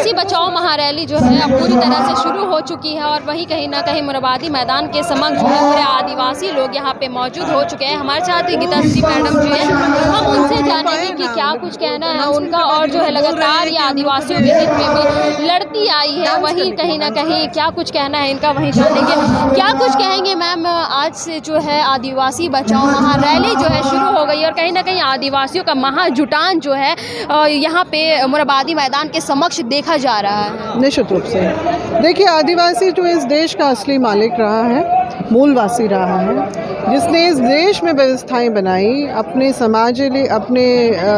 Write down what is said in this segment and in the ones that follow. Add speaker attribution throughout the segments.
Speaker 1: आदिवासी बचाओ महारैली जो है अब पूरी तरह से शुरू हो चुकी है और वहीं कहीं ना कहीं मोरहाबादी मैदान के समक्ष जो है पूरे आदिवासी लोग यहाँ पे मौजूद हो चुके हैं। हमारे साथ गीता श्री मैडम जी हैं, हम उनसे जानेंगे कि क्या कुछ कहना है उनका और जो है लगातार ये आदिवासियों के हित में भी लड़ती आई है, वहीं कहीं ना कहीं क्या कुछ कहना है इनका वहीं जानेंगे। क्या कुछ कहेंगे मैम, आज से जो है आदिवासी बचाओ महारैली जो है शुरू हो गई और कहीं ना कहीं आदिवासियों का महाजुटान जो है यहाँ पे मोरहाबादी मैदान के समक्ष देखा जा रहा है।
Speaker 2: निश्चित रूप से देखिए, आदिवासी जो इस देश का असली मालिक रहा है, मूलवासी रहा है, जिसने इस देश में व्यवस्थाएं बनाई, अपने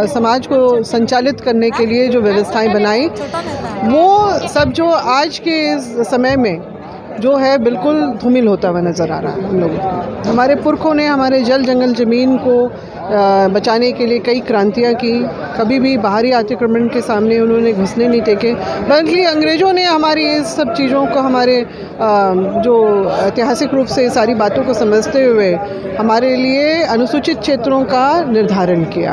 Speaker 2: समाज को संचालित करने के लिए जो व्यवस्थाएं बनाई, वो सब जो आज के इस समय में जो है बिल्कुल धूमिल होता हुआ नज़र आ रहा है। हम लोगों को, हमारे पुरखों ने हमारे जल जंगल ज़मीन को बचाने के लिए कई क्रांतियां की। कभी भी बाहरी अतिक्रमण के सामने उन्होंने घुसने नहीं टेके, बल्कि अंग्रेज़ों ने हमारी इस सब चीज़ों को, हमारे जो ऐतिहासिक रूप से सारी बातों को समझते हुए हमारे लिए अनुसूचित क्षेत्रों का निर्धारण किया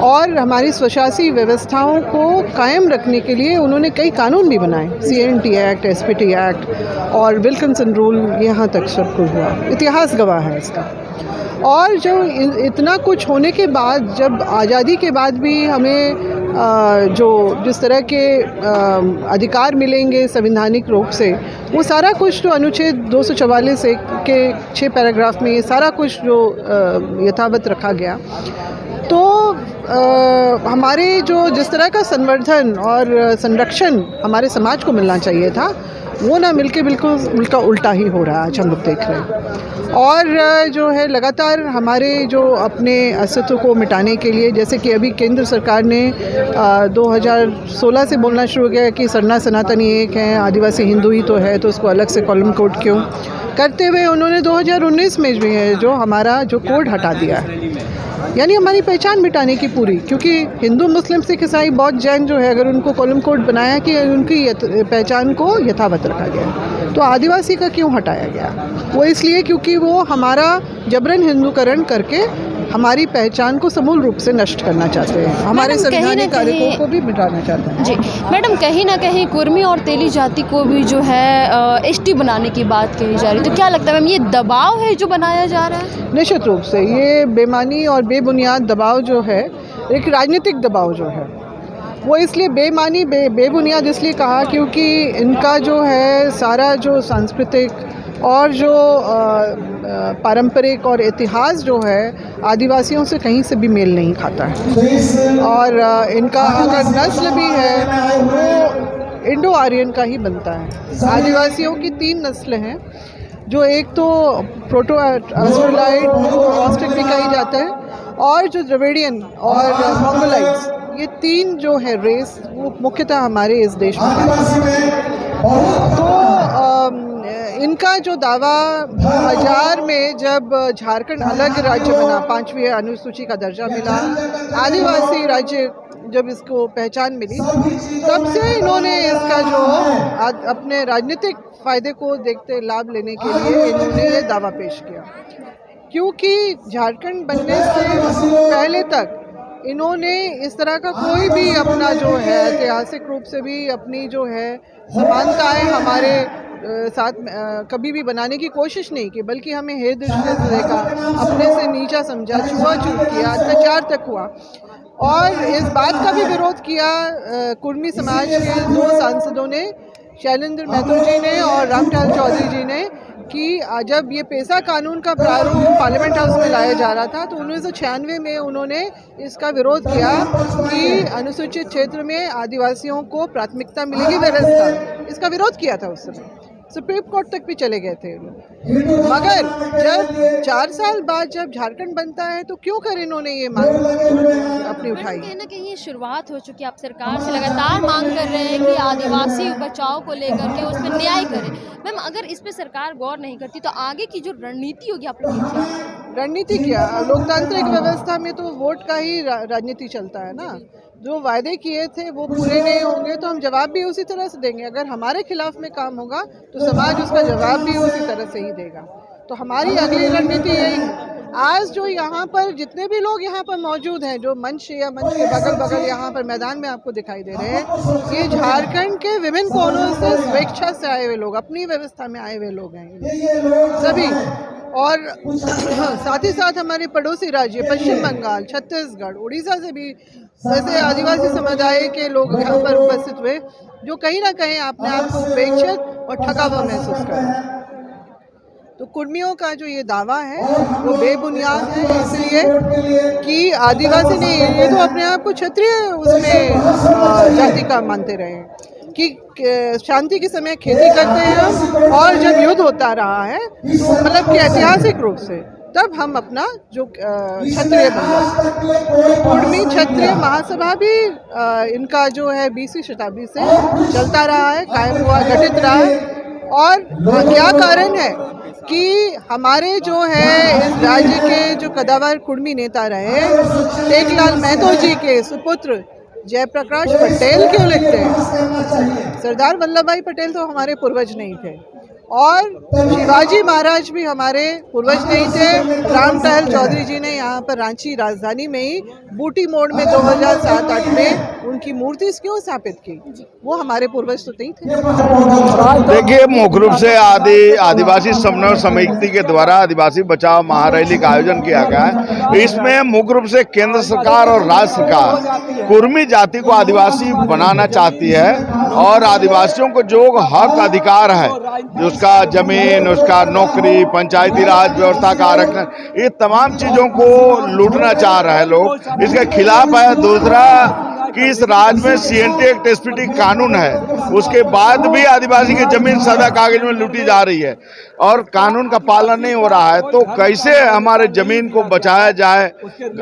Speaker 2: और हमारी स्वशासी व्यवस्थाओं को कायम रखने के लिए उन्होंने कई कानून भी बनाए, CNT एक्ट, SPT एक्ट और विल्किंसन रूल, यहाँ तक सब कुछ हुआ। इतिहास गवाह है इसका। और जो इतना कुछ होने के बाद, जब आज़ादी के बाद भी हमें जो जिस तरह के अधिकार मिलेंगे संवैधानिक रूप से, वो सारा कुछ जो अनुच्छेद 244 के 6 पैराग्राफ में ये सारा कुछ जो यथावत रखा गया, तो हमारे जो जिस तरह का संवर्धन और संरक्षण हमारे समाज को मिलना चाहिए था, वो ना मिलके बिल्कुल उल्टा ही हो रहा है, आज हम लोग देख रहे हैं। और जो है लगातार हमारे जो अपने अस्तित्व को मिटाने के लिए, जैसे कि अभी केंद्र सरकार ने 2016 से बोलना शुरू किया कि सरना सनातनी एक है, आदिवासी हिंदू ही तो है, तो उसको अलग से कॉलम कोड क्यों करते हुए उन्होंने 2019 में भी है जो हमारा जो कोड हटा दिया है, यानी हमारी पहचान मिटाने की पूरी। क्योंकि हिंदू, मुस्लिम, सिख, ईसाई, बौद्ध, जैन जो है, अगर उनको कॉलम कोड बनाया कि उनकी पहचान को यथावत रखा गया, तो आदिवासी का क्यों हटाया गया? वो इसलिए क्योंकि वो हमारा जबरन हिंदूकरण करके हमारी पहचान को समूल रूप से नष्ट करना चाहते हैं, हमारे संवैधानिक कार्यों को भी मिटाना चाहते हैं।
Speaker 1: जी मैडम, कहीं ना कहीं कुर्मी और तेली जाति को भी जो है ST बनाने की बात कही जा रही है, तो क्या लगता है मैम, ये दबाव है जो बनाया जा रहा है?
Speaker 2: निश्चित रूप से ये बेमानी और बेबुनियाद दबाव जो है, एक राजनीतिक दबाव जो है, वो इसलिए बेमानी बेबुनियाद इसलिए कहा क्योंकि इनका जो है सारा जो सांस्कृतिक और जो पारंपरिक और इतिहास जो है आदिवासियों से कहीं से भी मेल नहीं खाता है। और इनका अगर नस्ल भी है वो इंडो आर्यन का ही बनता है। आदिवासियों की 3 नस्ल हैं, जो एक तो प्रोटो ऑस्ट्रेलाइड ऑस्ट्रिक भी कही जाता है, और जो द्रविडियन और मंगोलाइट्स, ये 3 जो है रेस वो मुख्यतः हमारे इस देश में है। तो इनका जो दावा 2000 में जब झारखंड अलग राज्य बना, 5वीं अनुसूची का दर्जा मिला, आदिवासी राज्य जब इसको पहचान मिली, तब से इन्होंने इसका जो अपने राजनीतिक फायदे को देखते लाभ लेने के लिए इन्होंने ये दावा पेश किया। क्योंकि झारखंड बनने से पहले तक इन्होंने इस तरह का कोई भी अपना जो है ऐतिहासिक रूप से भी अपनी जो है समानताएं हमारे साथ कभी भी बनाने की कोशिश नहीं की, बल्कि हमें हे दृष्टि से देखा, अपने से नीचा समझा, छुआछूत किया, अत्याचार तक हुआ। और इस बात का भी विरोध किया कुर्मी समाज के 2 सांसदों ने, शैलेंद्र महतो जी ने और रामलाल चौधरी जी ने, कि जब ये पेशा कानून का प्रारूप पार्लियामेंट हाउस में लाया जा रहा था, तो 1996 में उन्होंने इसका विरोध किया कि अनुसूचित क्षेत्र में आदिवासियों को प्राथमिकता मिलेगी व्यवस्था, इसका विरोध किया था उस समय। सुप्रीम कोर्ट तक भी चले गए थे लोग। मगर जब 4 साल बाद जब झारखंड बनता है, तो क्यों कर इन्होंने ये मांग अपनी उठाई?
Speaker 1: कहीं ना कहीं शुरुआत हो चुकी है, आप सरकार से लगातार मांग कर रहे हैं कि आदिवासी बचाओ को लेकर के उसमें न्याय करें। मैम, अगर इस पे सरकार गौर नहीं करती तो आगे की जो रणनीति होगी आप लोगों की?
Speaker 2: रणनीति क्या, लोकतांत्रिक व्यवस्था में तो वोट का ही राजनीति चलता है ना। जो वायदे किए थे वो पूरे नहीं होंगे तो हम जवाब भी उसी तरह से देंगे। अगर हमारे खिलाफ में काम होगा तो समाज उसका जवाब भी उसी तरह से ही देगा। तो हमारी अगली रणनीति यही है आज जो यहाँ पर जितने भी लोग यहाँ पर मौजूद हैं, जो मंच या मंच के बगल बगल यहाँ पर मैदान में आपको दिखाई दे रहे हैं, ये झारखंड के विभिन्न कोनों से स्वेच्छा से आए हुए लोग, अपनी व्यवस्था में आए हुए लोग हैं सभी। और साथ ही साथ हमारे पड़ोसी राज्य पश्चिम बंगाल, छत्तीसगढ़, उड़ीसा से भी ऐसे आदिवासी समुदाय के लोग यहाँ पर उपस्थित हुए, जो कहीं ना कहीं अपने आप को उपेक्षित और ठगा हुआ महसूस कर रहे हैं। तो कुर्मियों का जो ये दावा है वो बेबुनियाद है, इसलिए कि आदिवासी नहीं, ये तो अपने आप को क्षत्रिय उसमें जाति का मानते रहे हैं कि शांति के समय खेती करते हैं हम, और जब युद्ध होता रहा है मतलब कि ऐतिहासिक रूप से, तब हम अपना जो क्षत्रिय बन कुर्मी क्षत्रिय महासभा भी इनका जो है 20वीं शताब्दी से चलता रहा है, कायम हुआ, गठित रहा है। और क्या कारण है कि हमारे जो है इस राज्य के जो कदावर कुर्मी नेता रहे, टेकलाल महतो जी के सुपुत्र जयप्रकाश पटेल क्यों लिखते हैं? सरदार वल्लभ भाई पटेल तो हमारे पूर्वज नहीं थे, और शिवाजी महाराज भी हमारे पूर्वज नहीं थे। राम टहल चौधरी जी ने यहाँ पर रांची राजधानी में ही बूटी मोड़ में 2007-8 में उनकी मूर्ति क्यों स्थापित की? वो हमारे पूर्वज तो नहीं थे।
Speaker 3: देखिए, मुख्य रूप से आदिवासी समन्वय समिति के द्वारा आदिवासी बचाओ महारैली का आयोजन किया गया है। इसमें मुख्य रूप से केंद्र सरकार और राज्य सरकार कुर्मी जाति को आदिवासी बनाना चाहती है, और आदिवासियों को जो हक अधिकार है, उसका जमीन, उसका नौकरी, पंचायती राज व्यवस्था का आरक्षण, ये तमाम चीजों को लूटना चाह रहे हैं लोग। इसके खिलाफ है। दूसरा कि इस राज्य में CNT एक्ट SPT कानून है, उसके बाद भी आदिवासी की जमीन सादा कागज में लूटी जा रही है और कानून का पालन नहीं हो रहा है। तो कैसे हमारे जमीन को बचाया जाए?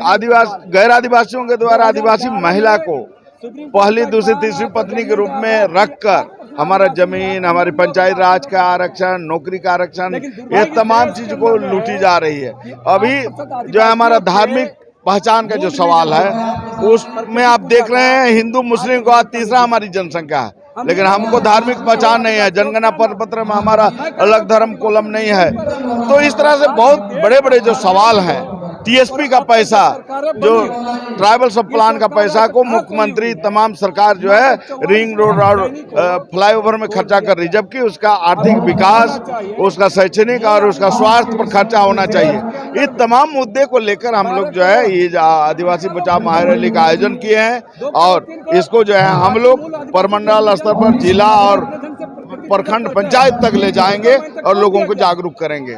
Speaker 3: आदिवासी गैर आदिवासियों के द्वारा आदिवासी महिला को पहली, दूसरी, तीसरी पत्नी के रूप में रखकर हमारा जमीन, हमारी पंचायत राज का आरक्षण, नौकरी का आरक्षण, ये तमाम चीज को लूटी जा रही है। अभी जो है हमारा धार्मिक पहचान का जो सवाल है, उसमें आप देख रहे हैं हिंदू मुस्लिम को आज तीसरा हमारी जनसंख्या है, लेकिन हमको धार्मिक पहचान नहीं है। जनगणना पत्र में हमारा अलग धर्म कॉलम नहीं है। तो इस तरह से बहुत बड़े बड़े जो सवाल हैं, TSP का पैसा, जो ट्राइबल सब प्लान का पैसा को मुख्यमंत्री तमाम सरकार जो है रिंग रोड और फ्लाईओवर में खर्चा कर रही, जबकि उसका आर्थिक विकास, उसका शैक्षणिक और उसका स्वास्थ्य पर खर्चा होना चाहिए। इस तमाम मुद्दे को लेकर हम लोग जो है ये आदिवासी बचाओ महारैली का आयोजन किए हैं, और इसको जो है हम लोग परमंडल स्तर पर, जिला और प्रखंड पंचायत तक ले जाएंगे और लोगों को जागरूक करेंगे।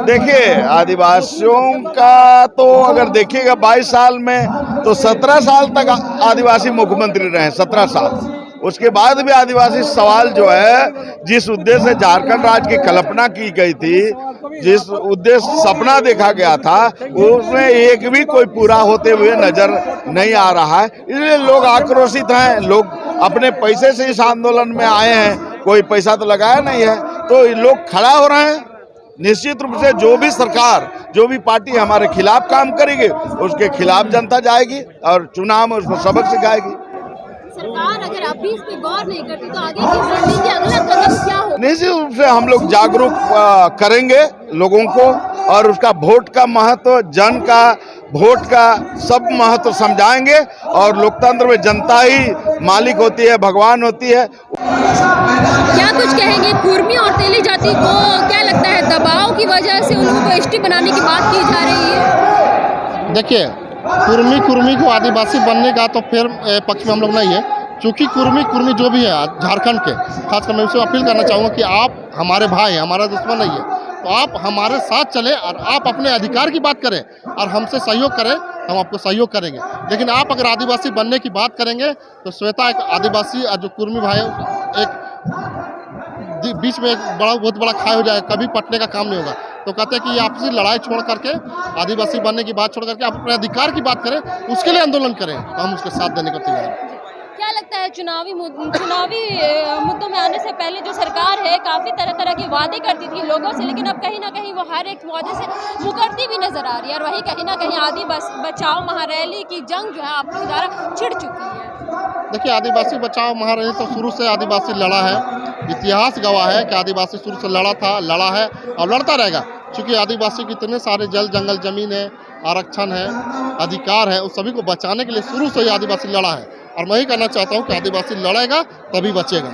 Speaker 3: देखिए, आदिवासियों का तो अगर देखिएगा 22 साल में तो 17 साल तक आदिवासी मुख्यमंत्री रहे, 17 साल। उसके बाद भी आदिवासी सवाल जो है, जिस उद्देश्य से झारखंड राज्य की कल्पना की गई थी, जिस उद्देश्य सपना देखा गया था, उसमें एक भी कोई पूरा होते हुए नजर नहीं आ रहा है। इसलिए लोग आक्रोशित हैं। लोग अपने पैसे से इस आंदोलन में आए हैं, कोई पैसा तो लगाया नहीं है, तो लोग खड़ा हो रहे हैं। निश्चित रूप से जो भी सरकार, जो भी पार्टी हमारे खिलाफ काम करेगी, उसके खिलाफ जनता जाएगी और चुनाव में उसको सबक सिखाएगी।
Speaker 1: सरकार अगर अभी इस पे गौर नहीं करती तो आगे की रणनीति, अगला कदम क्या होगा?
Speaker 3: निश्चित रूप से हम लोग जागरूक करेंगे लोगों को, और उसका वोट का महत्व, जन का वोट का सब महत्व समझाएंगे। और लोकतंत्र में जनता ही मालिक होती है, भगवान होती है।
Speaker 1: क्या कुछ कहेंगे कुर्मी और तेली जाति को? क्या लगता है दबाव की वजह से उनको ST बनाने की बात की जा रही है?
Speaker 4: देखिए, कुर्मी को आदिवासी बनने का तो फिर पक्ष में हम लोग नहीं है, क्योंकि कुर्मी जो भी है झारखंड के, खासकर मैं उससे अपील करना चाहूँगा कि आप हमारे भाई हैं, हमारा दुश्मन नहीं है, तो आप हमारे साथ चलें और आप अपने अधिकार की बात करें और हमसे सहयोग करें, हम आपको सहयोग करेंगे। लेकिन आप अगर आदिवासी बनने की बात करेंगे तो श्वेता एक आदिवासी और जो कुर्मी भाई है, एक बीच में एक बहुत बड़ा खाई हो जाए, कभी पटने का काम नहीं होगा। तो कहते हैं कि आपसी लड़ाई छोड़ करके, आदिवासी बनने की बात छोड़ करके आप अपने अधिकार की बात करें, उसके लिए आंदोलन करें, तो हम उसके साथ देने को तैयार हैं।
Speaker 1: क्या लगता है चुनावी मुद्दों में आने से पहले जो सरकार है काफ़ी तरह के वादे करती थी लोगों से, लेकिन अब कहीं ना कहीं वो हर एक वादे से मुकरती भी नजर आ रही है, और वही कहीं ना कहीं आदि बचाओ महारैली की जंग जो है आप लोगों द्वारा छिड़ चुकी है?
Speaker 4: देखिए, आदिवासी बचाओ महारैली तो शुरू से आदिवासी लड़ा है। इतिहास गवाह है कि आदिवासी शुरू से लड़ा था, लड़ा है और लड़ता रहेगा। क्योंकि आदिवासी के इतने सारे जल जंगल जमीन है, आरक्षण है, अधिकार है, उस सभी को बचाने के लिए शुरू से ही आदिवासी लड़ा है। और मैं ही कहना चाहता हूँ कि आदिवासी लड़ेगा तभी बचेगा।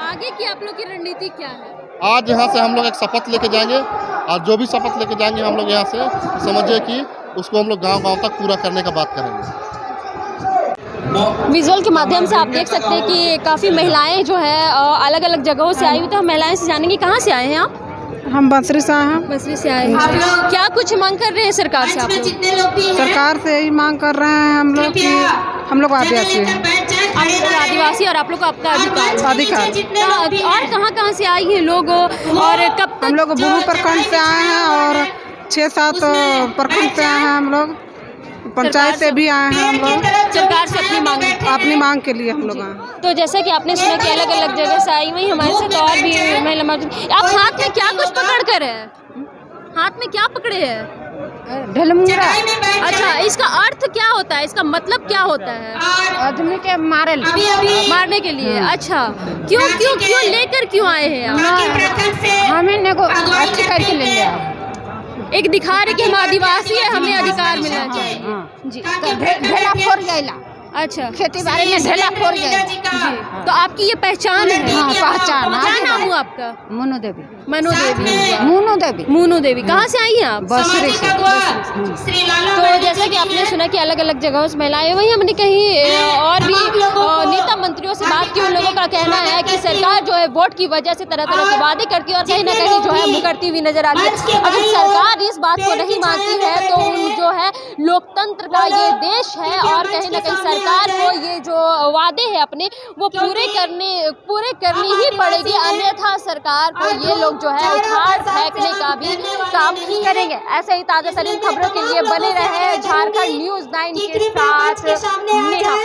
Speaker 1: आगे की आप लोग की रणनीति क्या है?
Speaker 4: आज यहाँ से हम लोग एक शपथ लेके जाएंगे और जो भी शपथ लेके जाएंगे हम लोग यहाँ से समझिए कि उसको हम लोग गांव-गांव तक पूरा करने का बात करेंगे।
Speaker 1: विजुअल के माध्यम से आप देख सकते हैं कि काफ़ी महिलाएं जो है अलग अलग जगहों से आई हुई। तो हम महिलाएं से जानेंगे कहाँ से आए हैं आप?
Speaker 2: हम बंसरी से आए हैं।
Speaker 1: बसरी से आए हैं। क्या कुछ मांग कर रहे हैं सरकार से आप लोग?
Speaker 2: सरकार से यही मांग कर रहे हैं हम लोग कि हम लोग आदिवासी हैं।
Speaker 1: आप लोग आदिवासी और आप लोग को आपका अधिकार। और कहाँ से आई हैं लोग और कब तक?
Speaker 2: हम लोग बुरू प्रखंड से आए हैं और 6-7 प्रखंड से आए हैं। हम लोग पंचायत से भी आए हैं। हम लोग
Speaker 1: सरकार से
Speaker 2: अपनी मांग के लिए हम लोग आए।
Speaker 1: तो जैसा कि आपने सुना कि अलग अलग जगह से आई हुई हमारे साथ और भी महिला मौजूद। आप हाथ में क्या कुछ पकड़ कर है? हाथ में क्या पकड़े हैं?
Speaker 5: ढलमुंगरा।
Speaker 1: अच्छा, इसका अर्थ क्या होता है? इसका मतलब क्या होता है?
Speaker 5: आदमी के
Speaker 1: मारने के लिए। अच्छा, क्यों लेकर क्यों आए हैं आप?
Speaker 5: हमें अच्छी करके ले लिया।
Speaker 1: एक दिखा रहे कि हम आदिवासी है, हमें अधिकार मिलना चाहिए। जी।
Speaker 5: ढेला फोड़ गया।
Speaker 1: अच्छा,
Speaker 5: खेती बाड़ी में ढेला फोड़ गया।
Speaker 1: जी। तो आपकी ये पहचान है?
Speaker 5: हाँ, पहचान।
Speaker 1: क्या नाम हुआ आपका?
Speaker 5: मोनू देवी।
Speaker 1: मोनू देवी। कहाँ से आई हैं आप?
Speaker 5: बसरी से।
Speaker 1: तो जैसा कि आपने सुना कि अलग अलग जगहों से महिलाएं, वहीं हमने कहीं और भी नेता मंत्रियों से बात की। उन लोगों का कहना है कि सरकार जो है वोट की वजह से तरह तरह के वादे करती है और कहीं ना कहीं जो है मुकरती हुई नजर आती है। अगर सरकार इस बात को नहीं मानती है तो जो है लोकतंत्र का ये देश है और कहीं ना कहीं सरकार को ये जो वादे हैं अपने वो पूरे करनी ही पड़ेगी, अन्यथा सरकार को ये लोग जो है उखाड़ फेंकने का भी काम करेंगे। ऐसे ही ताज़ा तरीन खबरों के लिए बने रहे झारखंड न्यूज़ 9 के साथ नेहा।